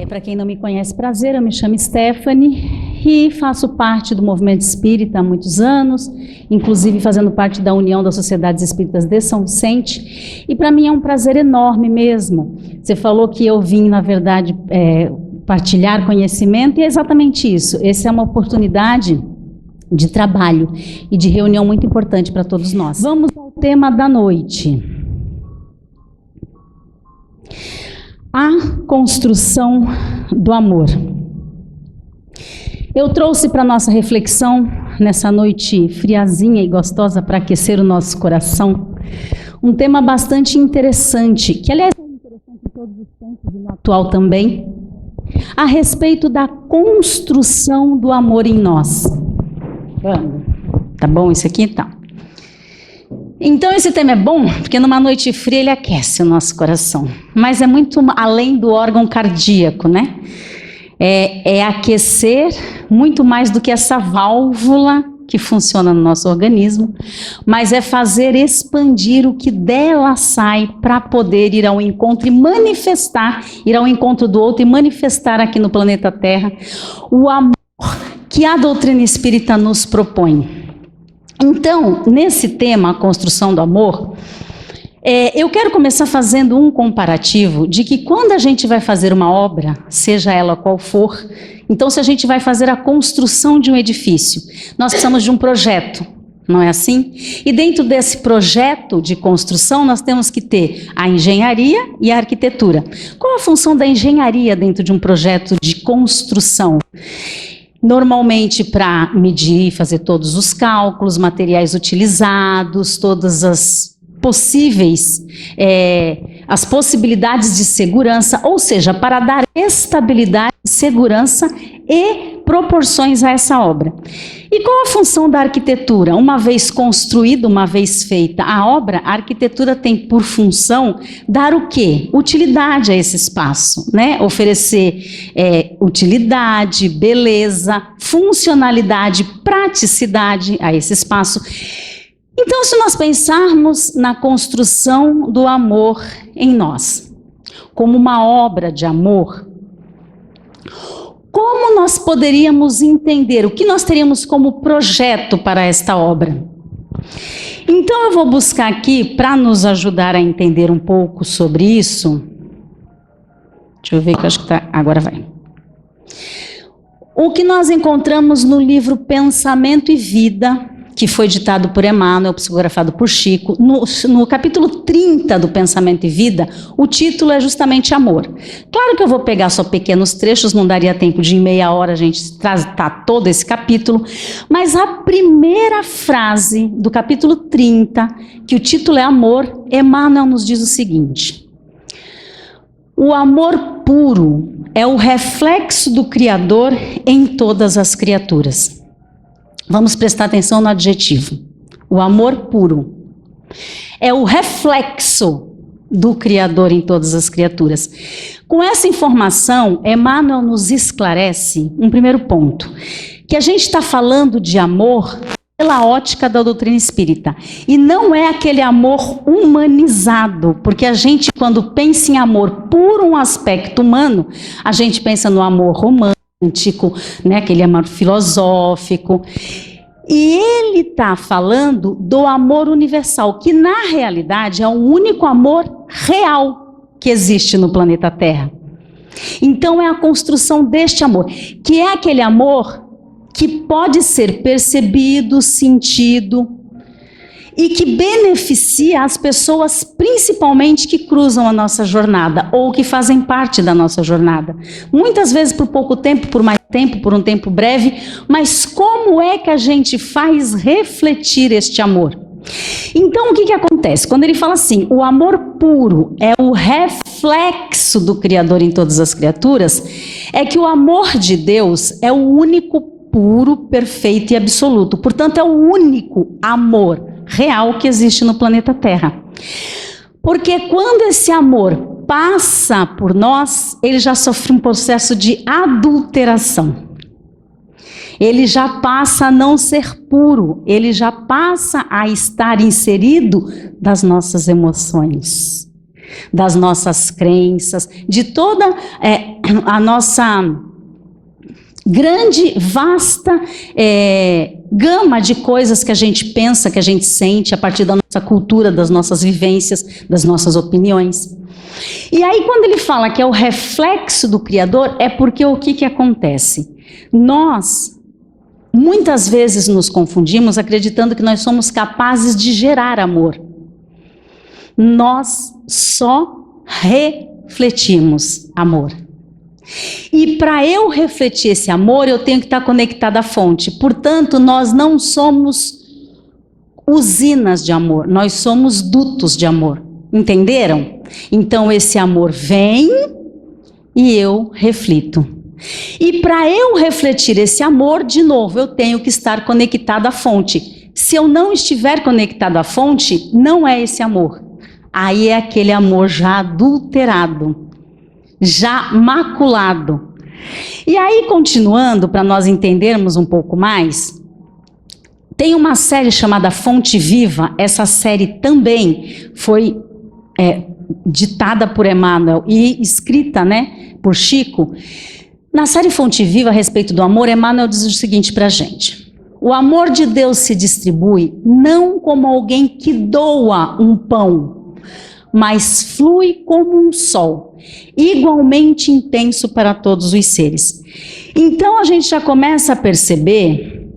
Para quem não me conhece, prazer, eu me chamo Stephanie e faço parte do movimento espírita há muitos anos, inclusive fazendo parte da União das Sociedades Espíritas de São Vicente, e para mim é um prazer enorme mesmo. Você falou que eu vim, na verdade, partilhar conhecimento, e é exatamente isso. Essa é uma oportunidade de trabalho e de reunião muito importante para todos nós. Vamos ao tema da noite. A construção do amor. Eu trouxe para nossa reflexão, nessa noite friazinha e gostosa para aquecer o nosso coração, um tema bastante interessante, que aliás é interessante em todos os tempos e no atual também, a respeito da construção do amor em nós. Vamos. Tá bom isso aqui? Tá. Então esse tema é bom, porque numa noite fria ele aquece o nosso coração, mas é muito além do órgão cardíaco, né? É aquecer muito mais do que essa válvula que funciona no nosso organismo, mas é fazer expandir o que dela sai para poder ir ao encontro e manifestar, ir ao encontro do outro e manifestar aqui no planeta Terra o amor que a doutrina espírita nos propõe. Então, nesse tema, a construção do amor, eu quero começar fazendo um comparativo de que quando a gente vai fazer uma obra, seja ela qual for, então se a gente vai fazer a construção de um edifício, nós precisamos de um projeto, não é assim? E dentro desse projeto de construção, nós temos que ter a engenharia e a arquitetura. Qual a função da engenharia dentro de um projeto de construção? Normalmente para medir e fazer todos os cálculos, materiais utilizados, todas as possíveis, as possibilidades de segurança, ou seja, para dar estabilidade, segurança e proporções a essa obra. E qual a função da arquitetura? Uma vez construída, uma vez feita a obra, a arquitetura tem por função dar o quê? Utilidade a esse espaço, né? Oferecer utilidade, beleza, funcionalidade, praticidade a esse espaço. Então, se nós pensarmos na construção do amor em nós, como uma obra de amor, como nós poderíamos entender, o que nós teríamos como projeto para esta obra? Então eu vou buscar aqui, para nos ajudar a entender um pouco sobre isso, deixa eu ver que eu acho que tá, agora vai. O que nós encontramos no livro Pensamento e Vida, que foi ditado por Emmanuel, psicografado por Chico, no capítulo 30 do Pensamento e Vida, o título é justamente Amor. Claro que eu vou pegar só pequenos trechos, não daria tempo de em meia hora a gente tratar todo esse capítulo, mas a primeira frase do capítulo 30, que o título é Amor, Emmanuel nos diz o seguinte: o amor puro é o reflexo do Criador em todas as criaturas. Vamos prestar atenção no adjetivo. O amor puro é o reflexo do Criador em todas as criaturas. Com essa informação, Emmanuel nos esclarece um primeiro ponto, que a gente está falando de amor pela ótica da doutrina espírita. E não é aquele amor humanizado, porque a gente, quando pensa em amor por um aspecto humano, a gente pensa no amor romântico, né, aquele amor filosófico. E ele está falando do amor universal, que na realidade é o único amor real que existe no planeta Terra. Então é a construção deste amor, que é aquele amor que pode ser percebido, sentido, e que beneficia as pessoas, principalmente que cruzam a nossa jornada, ou que fazem parte da nossa jornada. Muitas vezes por pouco tempo, por mais tempo, por um tempo breve, mas como é que a gente faz refletir este amor? Então o que acontece? Quando ele fala assim, o amor puro é o reflexo do Criador em todas as criaturas, é que o amor de Deus é o único puro, perfeito e absoluto. Portanto, é o único amor real que existe no planeta Terra. Porque quando esse amor passa por nós, ele já sofre um processo de adulteração. Ele já passa a não ser puro, ele já passa a estar inserido das nossas emoções, das nossas crenças, de toda a nossa grande, vasta gama de coisas que a gente pensa, que a gente sente a partir da nossa cultura, das nossas vivências, das nossas opiniões. E aí quando ele fala que é o reflexo do Criador, é porque o que acontece? Nós muitas vezes nos confundimos acreditando que nós somos capazes de gerar amor. Nós só refletimos amor. E para eu refletir esse amor, eu tenho que estar conectada à fonte. Portanto, nós não somos usinas de amor, nós somos dutos de amor. Entenderam? Então esse amor vem e eu reflito. E para eu refletir esse amor, de novo, eu tenho que estar conectada à fonte. Se eu não estiver conectado à fonte, não é esse amor. Aí é aquele amor já adulterado, já maculado. E aí, continuando, para nós entendermos um pouco mais, tem uma série chamada Fonte Viva. Essa série também foi ditada por Emmanuel e escrita, né, por Chico. Na série Fonte Viva, a respeito do amor, Emmanuel diz o seguinte para a gente: o amor de Deus se distribui não como alguém que doa um pão, mas flui como um sol, igualmente intenso para todos os seres. Então a gente já começa a perceber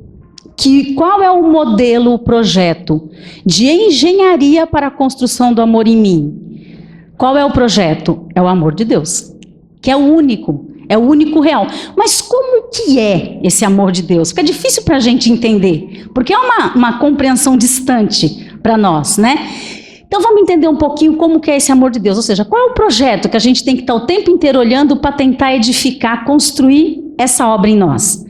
que qual é o modelo, o projeto de engenharia para a construção do amor em mim? Qual é o projeto? É o amor de Deus, que é o único real. Mas como que é esse amor de Deus? Fica difícil para a gente entender, porque é uma compreensão distante para nós, né? Então vamos entender um pouquinho como que é esse amor de Deus, ou seja, qual é o projeto que a gente tem que estar o tempo inteiro olhando para tentar edificar, construir essa obra em nós.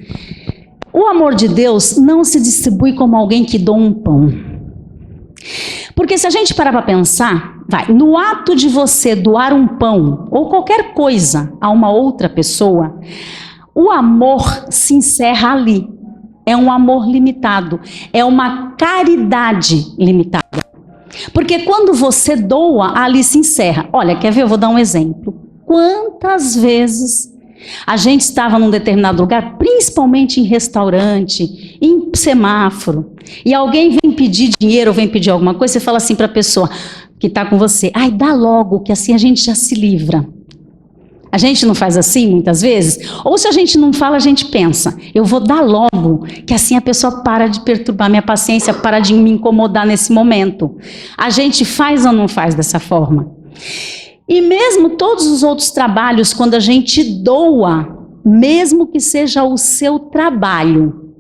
O amor de Deus não se distribui como alguém que doa um pão. Porque se a gente parar para pensar, no ato de você doar um pão ou qualquer coisa a uma outra pessoa, o amor se encerra ali. É um amor limitado, é uma caridade limitada. Porque quando você doa, ali se encerra. Olha, quer ver? Eu vou dar um exemplo. Quantas vezes a gente estava num determinado lugar, principalmente em restaurante, em semáforo, e alguém vem pedir dinheiro ou vem pedir alguma coisa, você fala assim para a pessoa que está com você: ai, dá logo, que assim a gente já se livra. A gente não faz assim muitas vezes? Ou se a gente não fala, a gente pensa: eu vou dar logo, que assim a pessoa para de perturbar minha paciência, para de me incomodar nesse momento. A gente faz ou não faz dessa forma? E mesmo todos os outros trabalhos, quando a gente doa, mesmo que seja o seu trabalho,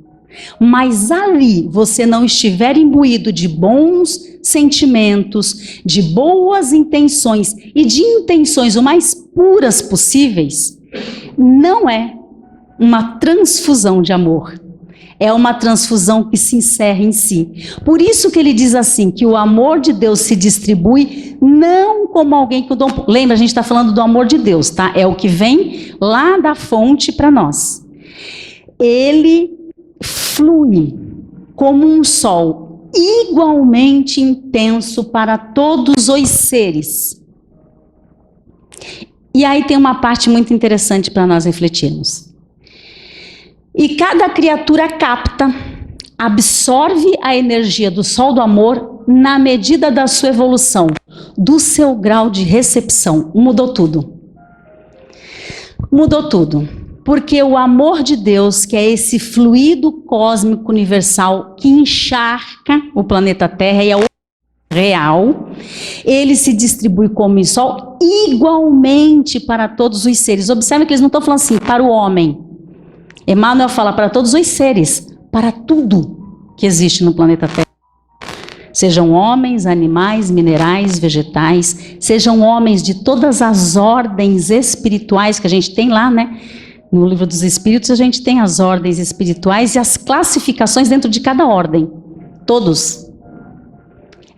mas ali você não estiver imbuído de bons sentimentos, de boas intenções e de intenções o mais puras possíveis, não é uma transfusão de amor. É uma transfusão que se encerra em si. Por isso que ele diz assim, que o amor de Deus se distribui não como alguém que... Lembra, a gente está falando do amor de Deus, tá? É o que vem lá da fonte para nós. Ele flui como um sol, igualmente intenso para todos os seres. E aí tem uma parte muito interessante para nós refletirmos. E cada criatura capta, absorve a energia do sol do amor na medida da sua evolução, do seu grau de recepção. Mudou tudo. Mudou tudo. Porque o amor de Deus, que é esse fluido cósmico universal que encharca o planeta Terra e é o real, ele se distribui como o sol igualmente para todos os seres. Observe que eles não estão falando assim, para o homem. Emmanuel fala para todos os seres, para tudo que existe no planeta Terra. Sejam homens, animais, minerais, vegetais, sejam homens de todas as ordens espirituais que a gente tem lá, né? No Livro dos Espíritos a gente tem as ordens espirituais e as classificações dentro de cada ordem. Todos.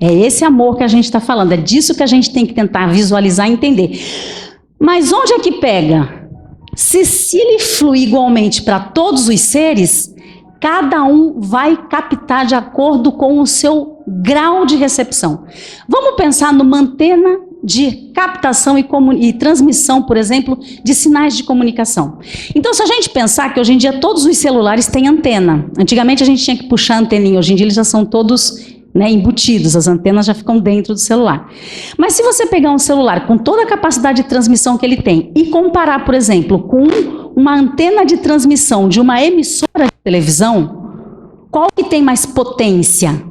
É esse amor que a gente está falando, é disso que a gente tem que tentar visualizar e entender. Mas onde é que pega? Se ele flui igualmente para todos os seres, cada um vai captar de acordo com o seu grau de recepção. Vamos pensar numa antena de captação e transmissão, por exemplo, de sinais de comunicação. Então, se a gente pensar que hoje em dia todos os celulares têm antena. Antigamente a gente tinha que puxar a anteninha, hoje em dia eles já são todos, né, embutidos, as antenas já ficam dentro do celular. Mas se você pegar um celular com toda a capacidade de transmissão que ele tem e comparar, por exemplo, com uma antena de transmissão de uma emissora de televisão, qual que tem mais potência?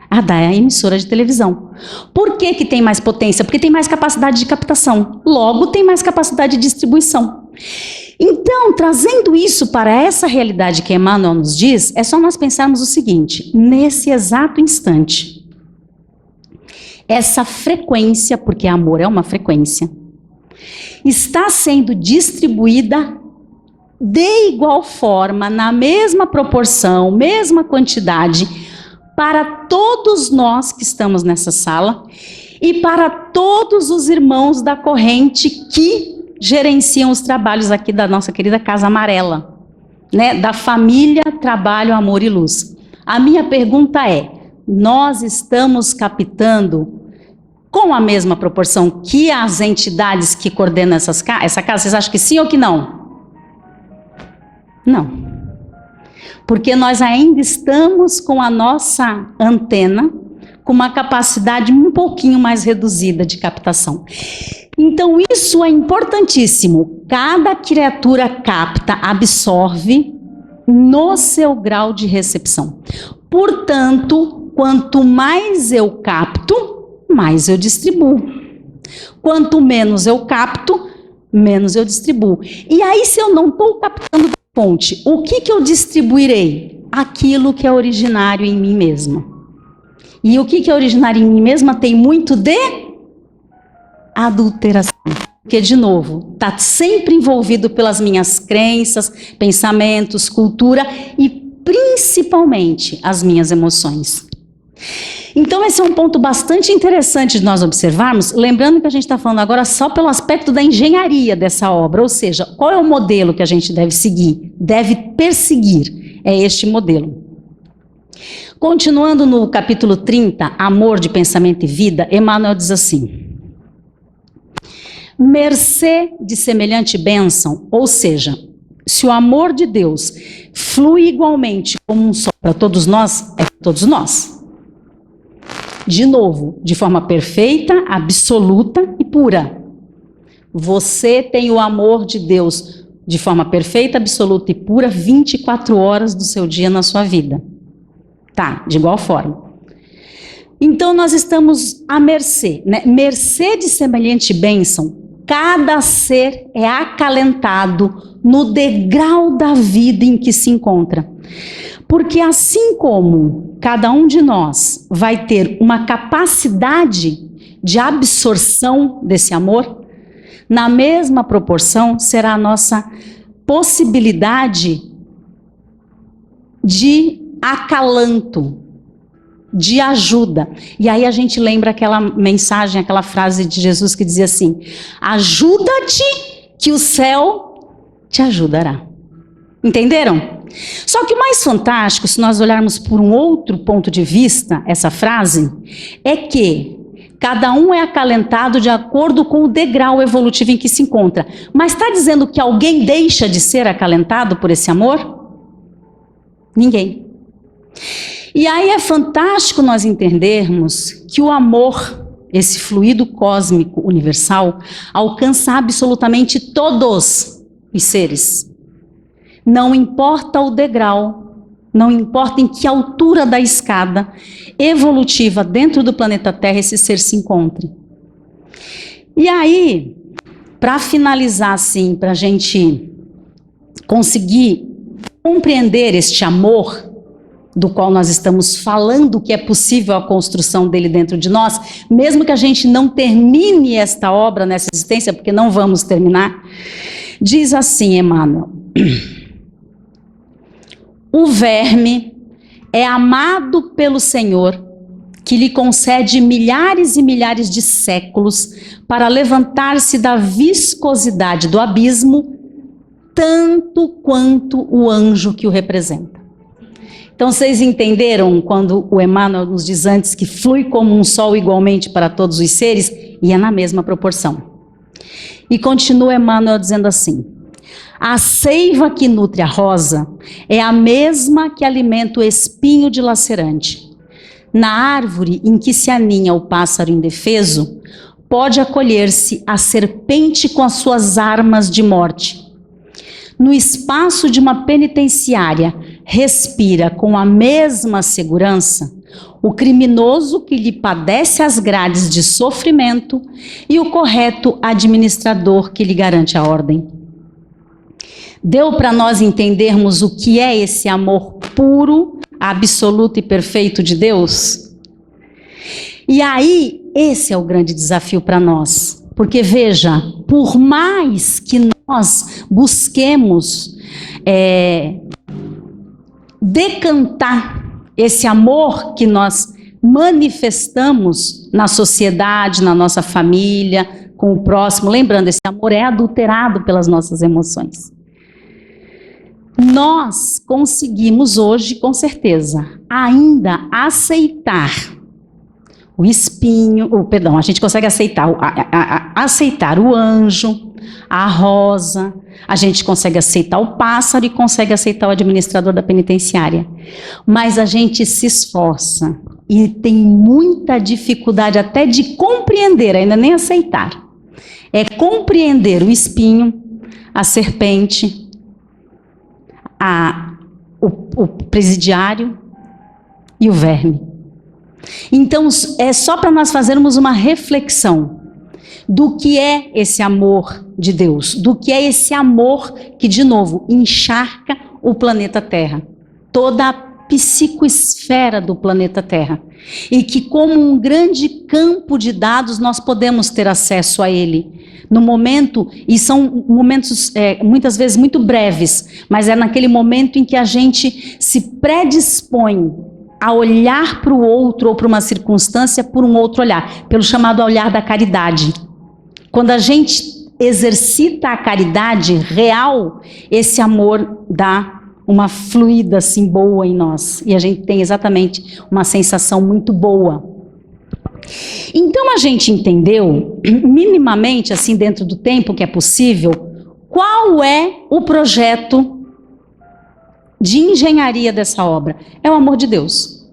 A da emissora de televisão. Por que que tem mais potência? Porque tem mais capacidade de captação. Logo, tem mais capacidade de distribuição. Então, trazendo isso para essa realidade que Emmanuel nos diz, é só nós pensarmos o seguinte: nesse exato instante, essa frequência, porque amor é uma frequência, está sendo distribuída de igual forma, na mesma proporção, mesma quantidade, para todos nós que estamos nessa sala e para todos os irmãos da corrente que gerenciam os trabalhos aqui da nossa querida Casa Amarela, né? Da família Trabalho, Amor e Luz. A minha pergunta é: nós estamos captando com a mesma proporção que as entidades que coordenam essa casa? Vocês acham que sim ou que não? Não. Porque nós ainda estamos com a nossa antena com uma capacidade um pouquinho mais reduzida de captação. Então, isso é importantíssimo. Cada criatura capta, absorve no seu grau de recepção. Portanto, quanto mais eu capto, mais eu distribuo. Quanto menos eu capto, menos eu distribuo. E aí, se eu não estou captando da fonte, o que eu distribuirei? Aquilo que é originário em mim mesma. E o que é originário em mim mesma tem muito de adulteração. Porque, de novo, está sempre envolvido pelas minhas crenças, pensamentos, cultura e principalmente as minhas emoções. Então, esse é um ponto bastante interessante de nós observarmos, lembrando que a gente está falando agora só pelo aspecto da engenharia dessa obra, ou seja, qual é o modelo que a gente deve seguir, deve perseguir, é este modelo. Continuando no capítulo 30, Amor de Pensamento e Vida, Emmanuel diz assim: mercê de semelhante bênção, ou seja, se o amor de Deus flui igualmente como um só para todos nós, é para todos nós. De novo, de forma perfeita, absoluta e pura. Você tem o amor de Deus de forma perfeita, absoluta e pura 24 horas do seu dia na sua vida. Tá, de igual forma. Então, nós estamos à mercê, né? Mercê de semelhante bênção. Cada ser é acalentado no degrau da vida em que se encontra. Porque assim como cada um de nós vai ter uma capacidade de absorção desse amor, na mesma proporção será a nossa possibilidade de acalanto, de ajuda. E aí a gente lembra aquela mensagem, aquela frase de Jesus que dizia assim: ajuda-te que o céu te ajudará. Entenderam? Só que o mais fantástico, se nós olharmos por um outro ponto de vista, essa frase, é que cada um é acalentado de acordo com o degrau evolutivo em que se encontra. Mas está dizendo que alguém deixa de ser acalentado por esse amor? Ninguém. E aí é fantástico nós entendermos que o amor, esse fluido cósmico universal, alcança absolutamente todos os seres. Não importa o degrau, não importa em que altura da escada evolutiva dentro do planeta Terra esse ser se encontre. E aí, para finalizar assim, para a gente conseguir compreender este amor do qual nós estamos falando, que é possível a construção dele dentro de nós, mesmo que a gente não termine esta obra nessa existência, porque não vamos terminar, diz assim Emmanuel: o verme é amado pelo Senhor, que lhe concede milhares e milhares de séculos para levantar-se da viscosidade do abismo, tanto quanto o anjo que o representa. Então, vocês entenderam quando o Emmanuel nos diz antes que flui como um sol igualmente para todos os seres? E é na mesma proporção. E continua Emmanuel dizendo assim: a seiva que nutre a rosa é a mesma que alimenta o espinho dilacerante. Na árvore em que se aninha o pássaro indefeso, pode acolher-se a serpente com as suas armas de morte. No espaço de uma penitenciária, respira com a mesma segurança o criminoso que lhe padece as grades de sofrimento e o correto administrador que lhe garante a ordem. Deu para nós entendermos o que é esse amor puro, absoluto e perfeito de Deus? E aí, esse é o grande desafio para nós. Porque veja, por mais que nós busquemos decantar esse amor que nós manifestamos na sociedade, na nossa família, com o próximo, lembrando, esse amor é adulterado pelas nossas emoções. Nós conseguimos hoje, com certeza, ainda aceitar o espinho, a gente consegue aceitar, aceitar o anjo, a rosa, a gente consegue aceitar o pássaro e consegue aceitar o administrador da penitenciária. Mas a gente se esforça e tem muita dificuldade até de compreender, ainda nem aceitar. É compreender o espinho, a serpente, o presidiário e o verme. Então, é só para nós fazermos uma reflexão do que é esse amor de Deus, do que é esse amor que, de novo, encharca o planeta Terra, toda a psicoesfera do planeta Terra, e que, como um grande campo de dados, nós podemos ter acesso a ele no momento, e são momentos muitas vezes muito breves, mas é naquele momento em que a gente se predispõe a olhar para o outro ou para uma circunstância por um outro olhar, pelo chamado olhar da caridade. Quando a gente exercita a caridade real, esse amor dá uma fluida assim boa em nós, e a gente tem exatamente uma sensação muito boa. Então a gente entendeu, minimamente assim dentro do tempo que é possível, qual é o projeto de engenharia dessa obra. É o amor de Deus.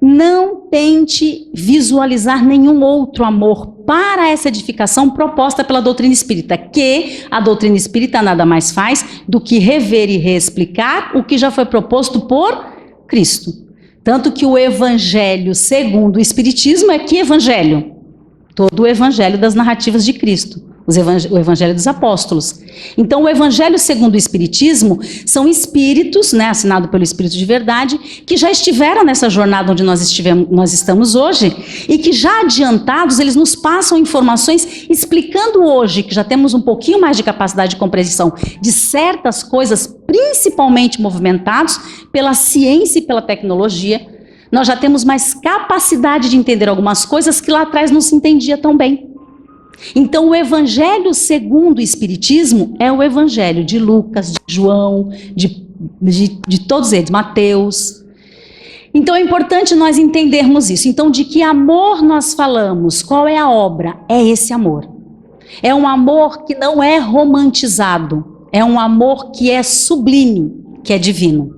Não tente visualizar nenhum outro amor para essa edificação proposta pela doutrina espírita, que a doutrina espírita nada mais faz do que rever e reexplicar o que já foi proposto por Cristo. Tanto que o evangelho segundo o espiritismo é que evangelho? Todo o evangelho das narrativas de Cristo. O evangelho dos apóstolos. Então, o evangelho segundo o espiritismo são espíritos, né, assinado pelo Espírito de Verdade, que já estiveram nessa jornada onde nós estamos hoje, e que já adiantados, eles nos passam informações explicando hoje, que já temos um pouquinho mais de capacidade de compreensão de certas coisas, principalmente movimentados pela ciência e pela tecnologia, nós já temos mais capacidade de entender algumas coisas que lá atrás não se entendia tão bem. Então, o evangelho segundo o espiritismo é o evangelho de Lucas, de João, de todos eles, Mateus. Então, é importante nós entendermos isso. Então, de que amor nós falamos? Qual é a obra? É esse amor. É um amor que não é romantizado. É um amor que é sublime, que é divino.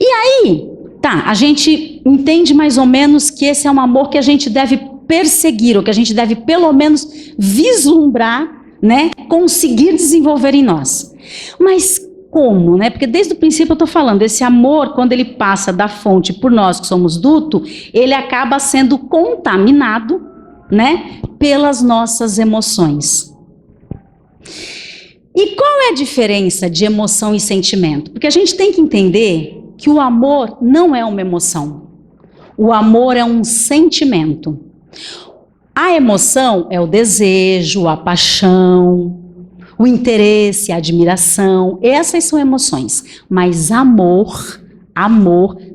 E aí, a gente entende mais ou menos que esse é um amor que a gente deve perseguir, ou que a gente deve pelo menos vislumbrar, né, conseguir desenvolver em nós. Mas como, né? Porque desde o princípio eu estou falando, esse amor, quando ele passa da fonte por nós que somos duto, ele acaba sendo contaminado, né, pelas nossas emoções. E qual é a diferença de emoção e sentimento? Porque a gente tem que entender que o amor não é uma emoção. O amor é um sentimento. A emoção é o desejo, a paixão, o interesse, a admiração. Essas são emoções. Mas amor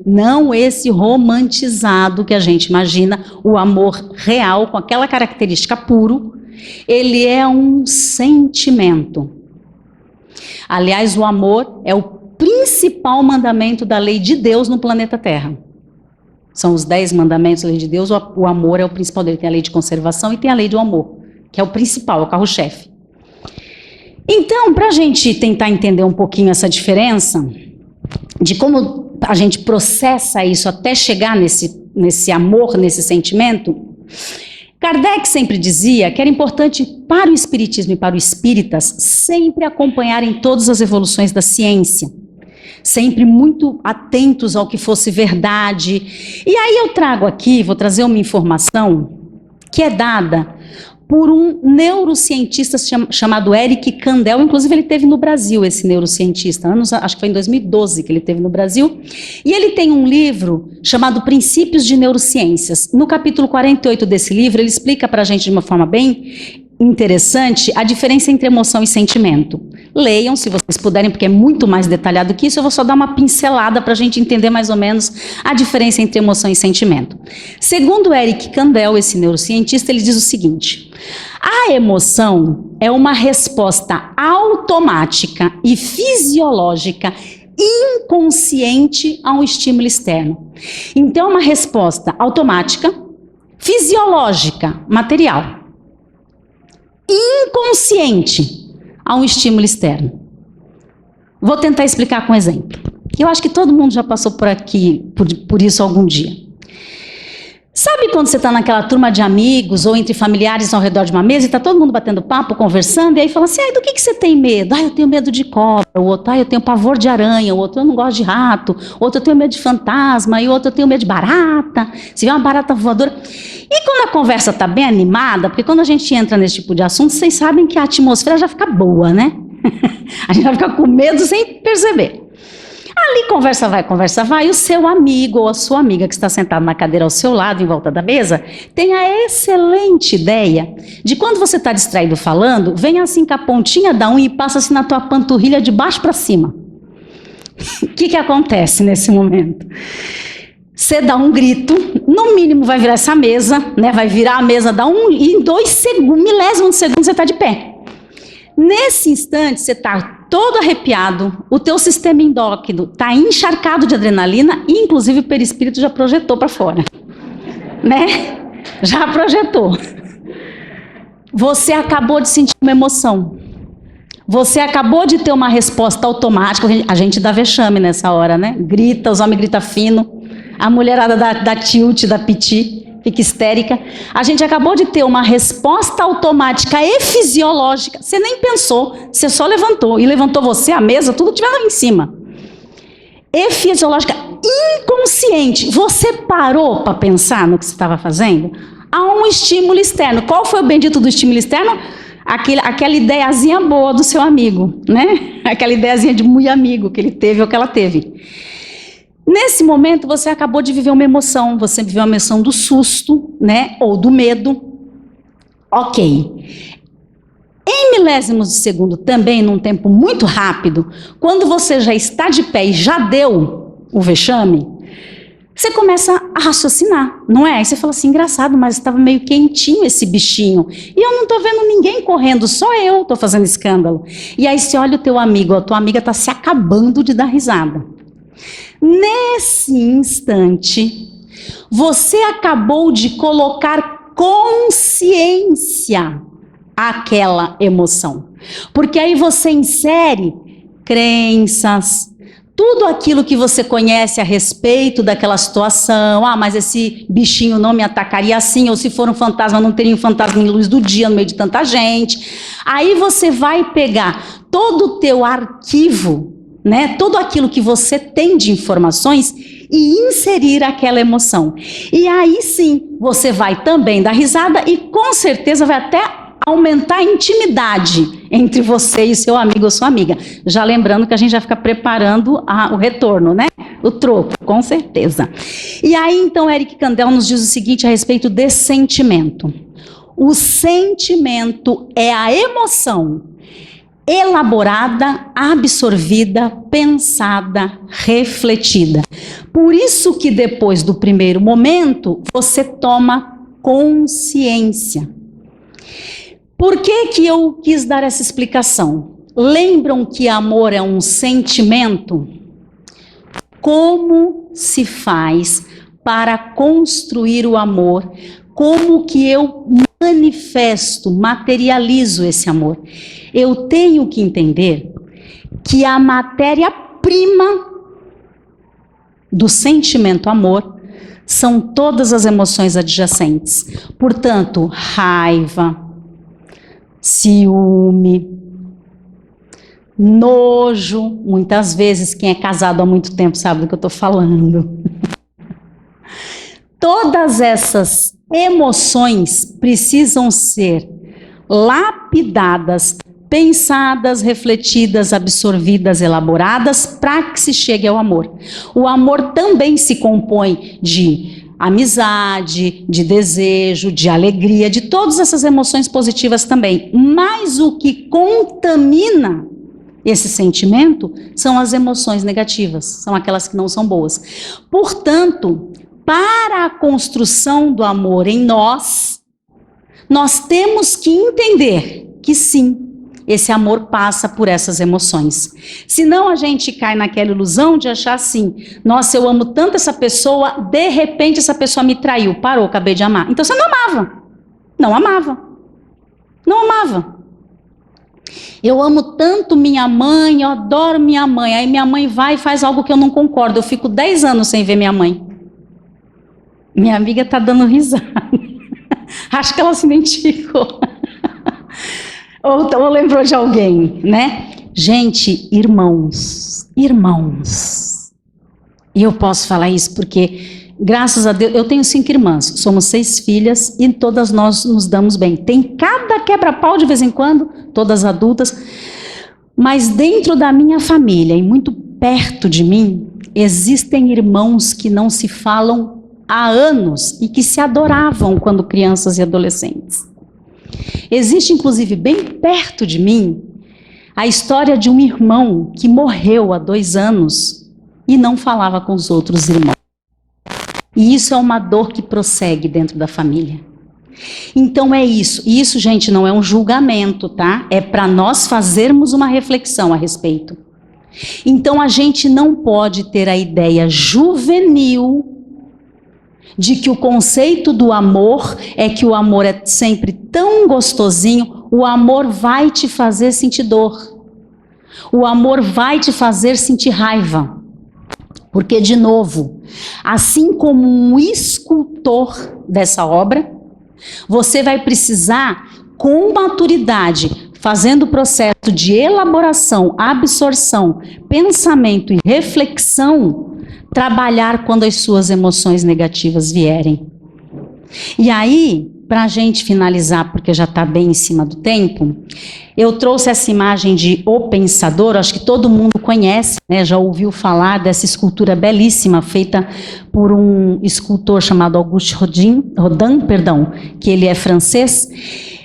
não esse romantizado que a gente imagina, o amor real, com aquela característica puro, ele é um sentimento. Aliás, o amor é o principal mandamento da lei de Deus no planeta Terra. São os 10 mandamentos da lei de Deus, o amor é o principal dele. Tem a lei de conservação e tem a lei do amor, que é o principal, é o carro-chefe. Então, para a gente tentar entender um pouquinho essa diferença, de como a gente processa isso até chegar nesse amor, nesse sentimento, Kardec sempre dizia que era importante para o espiritismo e para os espíritas sempre acompanharem todas as evoluções da ciência, sempre muito atentos ao que fosse verdade. E aí eu trago aqui, vou trazer uma informação que é dada por um neurocientista chamado Eric Kandel. Inclusive ele teve no Brasil, esse neurocientista, acho que foi em 2012 que ele teve no Brasil, e ele tem um livro chamado Princípios de Neurociências. No capítulo 48 desse livro, ele explica para a gente de uma forma bem interessante a diferença entre emoção e sentimento. Leiam, se vocês puderem, porque é muito mais detalhado que isso. Eu vou só dar uma pincelada para a gente entender mais ou menos a diferença entre emoção e sentimento. Segundo Eric Kandel, esse neurocientista, ele diz o seguinte: a emoção é uma resposta automática e fisiológica inconsciente a um estímulo externo. Então, é uma resposta automática, fisiológica, material, inconsciente a um estímulo externo. Vou tentar explicar com um exemplo. Eu acho que todo mundo já passou por aqui, por isso algum dia. Sabe quando você está naquela turma de amigos ou entre familiares ao redor de uma mesa e está todo mundo batendo papo, conversando, e aí fala assim: do que você tem medo? Eu tenho medo de cobra. O outro: eu tenho pavor de aranha. O outro: eu não gosto de rato. O outro: eu tenho medo de fantasma. E o outro: eu tenho medo de barata. Se vê uma barata voadora. E quando a conversa está bem animada, porque quando a gente entra nesse tipo de assunto, vocês sabem que a atmosfera já fica boa, né? A gente vai ficar com medo sem perceber. Ali conversa vai, e o seu amigo ou a sua amiga que está sentado na cadeira ao seu lado, em volta da mesa, tem a excelente ideia de quando você está distraído falando, vem assim com a pontinha da unha e passa assim na tua panturrilha de baixo para cima. O que acontece nesse momento? Você dá um grito, no mínimo vai virar essa mesa, né? Vai virar a mesa, e em 2 segundos, milésimos de segundo, você está de pé. Nesse instante, você está todo arrepiado, o teu sistema endócrino está encharcado de adrenalina e, inclusive, o perispírito já projetou para fora, né? Já projetou. Você acabou de sentir uma emoção. Você acabou de ter uma resposta automática. A gente dá vexame nessa hora, né? Grita, os homens gritam fino, a mulherada dá tilt, dá piti, fica histérica. A gente acabou de ter uma resposta automática e fisiológica. Você nem pensou, você só levantou. E levantou você, a mesa, tudo estiver lá em cima. E fisiológica inconsciente. Você parou para pensar no que você estava fazendo? Há um estímulo externo. Qual foi o bendito do estímulo externo? Aquela ideiazinha boa do seu amigo, né? Aquela ideiazinha de muito amigo que ele teve ou que ela teve. Nesse momento, você acabou de viver uma emoção, você viveu uma emoção do susto, né, ou do medo. Ok. Em milésimos de segundo, também num tempo muito rápido, quando você já está de pé e já deu o vexame, você começa a raciocinar, não é? Aí você fala assim: engraçado, mas estava meio quentinho esse bichinho, e eu não estou vendo ninguém correndo, só eu estou fazendo escândalo. E aí você olha o teu amigo, a tua amiga está se acabando de dar risada. Nesse instante, você acabou de colocar consciência àquela emoção. Porque aí você insere crenças, tudo aquilo que você conhece a respeito daquela situação. Mas esse bichinho não me atacaria assim, ou se for um fantasma, não teria um fantasma em luz do dia no meio de tanta gente. Aí você vai pegar todo o teu arquivo, né, tudo aquilo que você tem de informações e inserir aquela emoção. E aí sim, você vai também dar risada e com certeza vai até aumentar a intimidade entre você e seu amigo ou sua amiga. Já lembrando que a gente já fica preparando o retorno, né? O troco, com certeza. E aí então Eric Kandel nos diz o seguinte a respeito desse sentimento. O sentimento é a emoção elaborada, absorvida, pensada, refletida. Por isso que depois do primeiro momento, você toma consciência. Por que eu quis dar essa explicação? lembram que amor é um sentimento? Como se faz para construir o amor? Como que eu manifesto, materializo esse amor? Eu tenho que entender que a matéria-prima do sentimento amor são todas as emoções adjacentes. Portanto, raiva, ciúme, nojo. Muitas vezes quem é casado há muito tempo sabe do que eu estou falando. Todas essas emoções precisam ser lapidadas, pensadas, refletidas, absorvidas, elaboradas para que se chegue ao amor. O amor também se compõe de amizade, de desejo, de alegria, de todas essas emoções positivas também. Mas o que contamina esse sentimento são as emoções negativas, são aquelas que não são boas. Portanto, para a construção do amor em nós temos que entender que sim, esse amor passa por essas emoções. Senão a gente cai naquela ilusão de achar assim, nossa, eu amo tanto essa pessoa, de repente essa pessoa me traiu, parou, acabei de amar. Então você não amava. Não amava. Não amava. Eu amo tanto minha mãe, eu adoro minha mãe. Aí minha mãe vai e faz algo que eu não concordo. Eu fico 10 anos sem ver minha mãe. Minha amiga está dando risada. Acho que ela se identificou. Ou lembrou de alguém, né? Gente, irmãos. E eu posso falar isso porque, graças a Deus, eu tenho 5 irmãs, somos 6 filhas e todas nós nos damos bem. Tem cada quebra-pau de vez em quando, todas adultas, mas dentro da minha família e muito perto de mim, existem irmãos que não se falam há anos e que se adoravam quando crianças e adolescentes. Existe, inclusive, bem perto de mim, a história de um irmão que morreu há 2 anos e não falava com os outros irmãos. E isso é uma dor que prossegue dentro da família. Então é isso. E isso, gente, não é um julgamento, tá? É para nós fazermos uma reflexão a respeito. Então a gente não pode ter a ideia juvenil de que o conceito do amor é que o amor é sempre tão gostosinho, o amor vai te fazer sentir dor. O amor vai te fazer sentir raiva. Porque, de novo, assim como um escultor dessa obra, você vai precisar, com maturidade, fazendo o processo de elaboração, absorção, pensamento e reflexão, trabalhar quando as suas emoções negativas vierem. E aí, para a gente finalizar, porque já está bem em cima do tempo, eu trouxe essa imagem de O Pensador, acho que todo mundo conhece, né, já ouviu falar dessa escultura belíssima, feita por um escultor chamado Auguste Rodin, que ele é francês.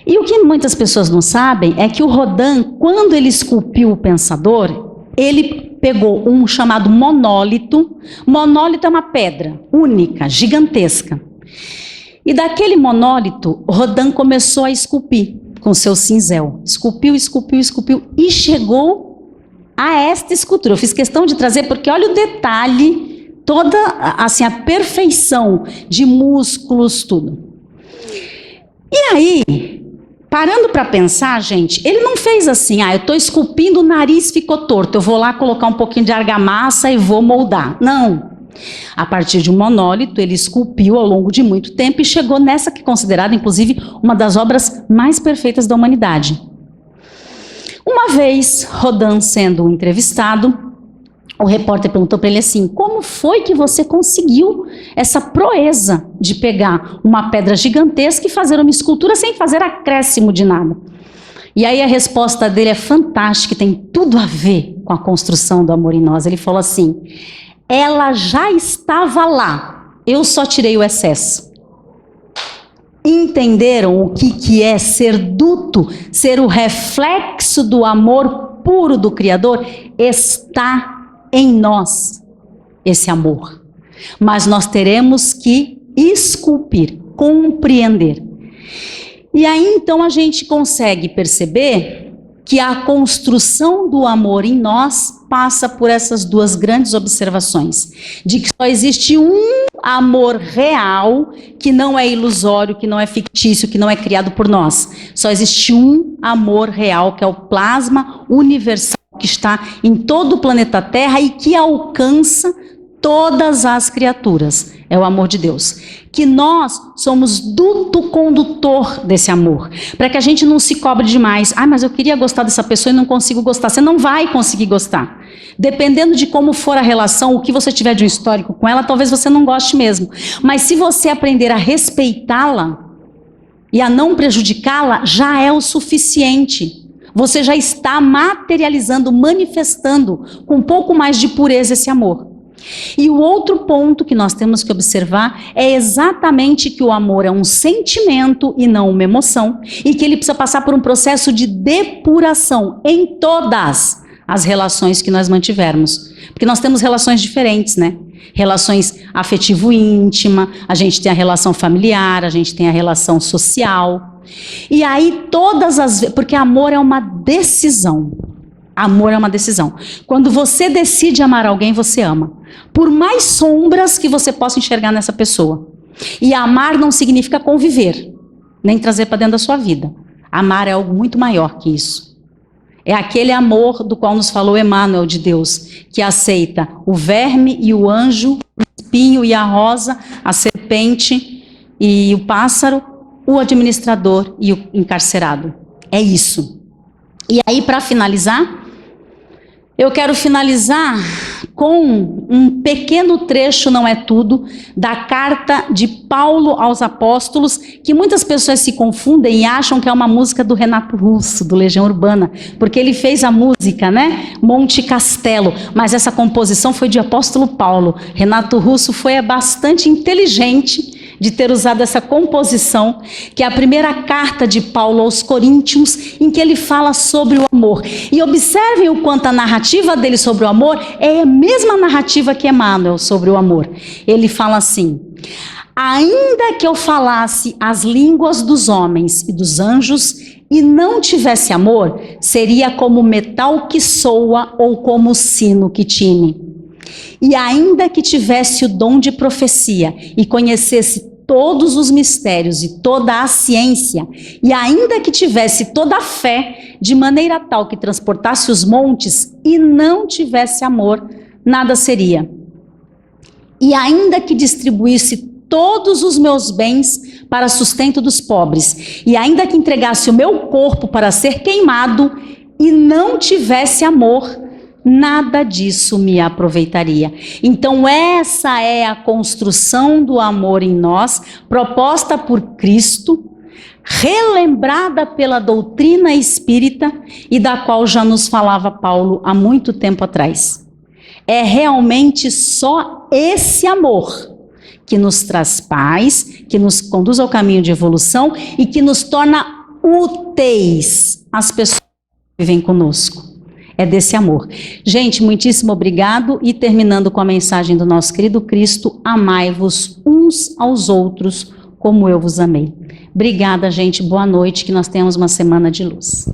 E o que muitas pessoas não sabem é que o Rodin, quando ele esculpiu o Pensador, ele pegou um chamado monólito. Monólito é uma pedra única, gigantesca. E daquele monólito, Rodin começou a esculpir com seu cinzel. Esculpiu e chegou a esta escultura. Eu fiz questão de trazer porque olha o detalhe, toda assim, a perfeição de músculos, tudo. E aí, parando para pensar, gente, ele não fez assim, eu estou esculpindo, o nariz ficou torto, eu vou lá colocar um pouquinho de argamassa e vou moldar. Não. A partir de um monólito, ele esculpiu ao longo de muito tempo e chegou nessa que é considerada, inclusive, uma das obras mais perfeitas da humanidade. Uma vez, Rodin sendo entrevistado, o repórter perguntou para ele assim, como foi que você conseguiu essa proeza de pegar uma pedra gigantesca e fazer uma escultura sem fazer acréscimo de nada? E aí a resposta dele é fantástica, tem tudo a ver com a construção do amor em nós. Ele falou assim, ela já estava lá, eu só tirei o excesso. Entenderam o que é ser duto, ser o reflexo do amor puro do Criador? Está em nós esse amor. Mas nós teremos que esculpir, compreender. E aí então a gente consegue perceber que a construção do amor em nós passa por essas duas grandes observações, de que só existe um amor real, que não é ilusório, que não é fictício, que não é criado por nós. Só existe um amor real, que é o plasma universal, que está em todo o planeta Terra e que alcança todas as criaturas. É o amor de Deus. Que nós somos duto condutor desse amor. Para que a gente não se cobre demais. Ah, mas eu queria gostar dessa pessoa e não consigo gostar. Você não vai conseguir gostar. Dependendo de como for a relação, o que você tiver de um histórico com ela, talvez você não goste mesmo. Mas se você aprender a respeitá-la e a não prejudicá-la, já é o suficiente. Você já está materializando, manifestando com um pouco mais de pureza esse amor. E o outro ponto que nós temos que observar é exatamente que o amor é um sentimento e não uma emoção, e que ele precisa passar por um processo de depuração em todas as relações que nós mantivermos. Porque nós temos relações diferentes, né? Relações afetivo-íntima, a gente tem a relação familiar, a gente tem a relação social. E aí todas as vezes, porque amor é uma decisão. Amor é uma decisão. Quando você decide amar alguém, você ama. Por mais sombras que você possa enxergar nessa pessoa. E amar não significa conviver, nem trazer para dentro da sua vida. Amar é algo muito maior que isso. É aquele amor do qual nos falou Emmanuel de Deus, que aceita o verme e o anjo, o espinho e a rosa, a serpente e o pássaro, o administrador e o encarcerado. É isso. E aí, para finalizar, eu quero finalizar com um pequeno trecho, não é tudo, da carta de Paulo aos Apóstolos, que muitas pessoas se confundem e acham que é uma música do Renato Russo, do Legião Urbana, porque ele fez a música, né, Monte Castelo, mas essa composição foi de Apóstolo Paulo. Renato Russo foi bastante inteligente de ter usado essa composição, que é a primeira carta de Paulo aos Coríntios, em que ele fala sobre o amor. E observem o quanto a narrativa dele sobre o amor é a mesma narrativa que Emmanuel sobre o amor. Ele fala assim: ainda que eu falasse as línguas dos homens e dos anjos e não tivesse amor, seria como metal que soa ou como sino que tine. E ainda que tivesse o dom de profecia e conhecesse todos os mistérios e toda a ciência, e ainda que tivesse toda a fé, de maneira tal que transportasse os montes e não tivesse amor, nada seria. E ainda que distribuísse todos os meus bens para sustento dos pobres, e ainda que entregasse o meu corpo para ser queimado e não tivesse amor, nada disso me aproveitaria. Então essa é a construção do amor em nós, proposta por Cristo, relembrada pela doutrina espírita e da qual já nos falava Paulo há muito tempo atrás. É realmente só esse amor que nos traz paz, que nos conduz ao caminho de evolução e que nos torna úteis às pessoas que vivem conosco. É desse amor. Gente, muitíssimo obrigado. E terminando com a mensagem do nosso querido Cristo: amai-vos uns aos outros como eu vos amei. Obrigada, gente. Boa noite. Que nós tenhamos uma semana de luz.